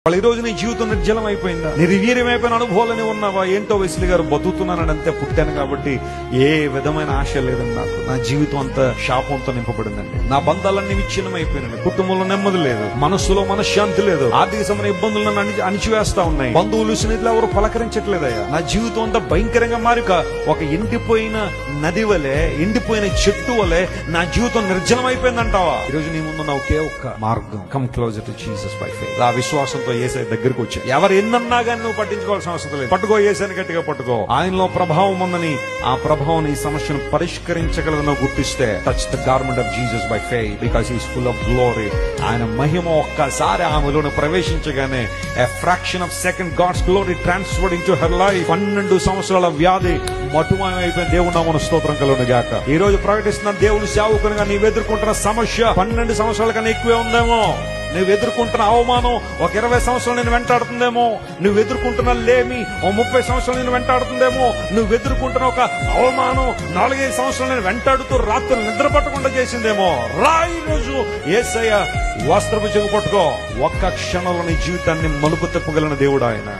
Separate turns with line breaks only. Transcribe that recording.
వాళ్ళు ఈ రోజు నీ జీవితం నిర్జలం అయిపోయిందా, నిర్వీర్యమైపోయిన అనుభవాలని ఉన్నావా? ఏంటో వెస్లీ గారు బతుకుతున్నానని అంతే, పుట్టాను కాబట్టి ఏ విధమైన ఆశ లేదండి నాకు. నా జీవితం అంతా శాపంతో నింపబడిందండి. నా బంధాలన్నీ విచ్ఛిన్నమైపోయినాయి. కుటుంబంలో నెమ్మది లేదు, మనస్సులో మనశ్శాంతి లేదు, ఆర్థిక సంబంధ ఇబ్బందులు నన్ను అణిచివేస్తా ఉన్నాయి. బంధువులు స్నేహితులు ఎవరు పలకరించట్లేదయ్యా. నా జీవితం అంతా భయంకరంగా మారి ఒక ఎండిపోయిన నది వలె, ఎండిపోయిన చెట్టు వలె నా జీవితం నిర్జలం అయిపోయిందంటావా? ఈ రోజు నీ ముందున్న ఒకే ఒక్క మార్గం, come closer to Jesus by faith. ఆ విశ్వాసంతో యేసయ్య దగ్గరకు వచ్చా. ఎవరు ఎన్నన్నా గానీ నువ్వు పట్టించుకోవాల్సిన అవసరం లేదు. పట్టుకో, యేసయ్యని గట్టిగా పట్టుకో. ఆయనలో ప్రభావం ఉందని, ఆ ప్రభావం ఈ సమస్యను పరిష్కరించగలదని గుర్తిస్తే, touch the garment of Jesus by faith because he's full of glory. ఆయన మహిమ ఒక్కసారి ఆమెలోనే ప్రవేశించగానే a fraction of second God's glory transferred into her life. 12 సంవత్సరాల వ్యాధి మటుమాయమైపోయిన దేవుడు నామమున స్తోత్రం కలుగును గాక. ఈ రోజు ప్రకటిస్తున్న దేవుని సేవకునిగా నీవు ఎదుర్కొంటున్న సమస్య 12 సంవత్సరాల కన్నా ఎక్కువే ఉందేమో. నువ్వు ఎదుర్కొంటున్న అవమానం ఒక 20 సంవత్సరాలు నేను వెంటాడుతుందేమో. నువ్వు ఎదుర్కొంటున్న లేమి ఓ 30 సంవత్సరాలు నేను వెంటాడుతుందేమో. నువ్వు ఎదుర్కొంటున్న ఒక అవమానం 4-5 సంవత్సరాలు నేను వెంటాడుతూ రాత్రులు నిద్ర పట్టకుండా చేసిందేమో. ఈ రోజు యేసయ్య వస్త్రపు చెగు పట్టుకో. ఒక్క క్షణంలో నీ జీవితాన్ని మలుపు తిప్పగలిగిన దేవుడు ఆయన.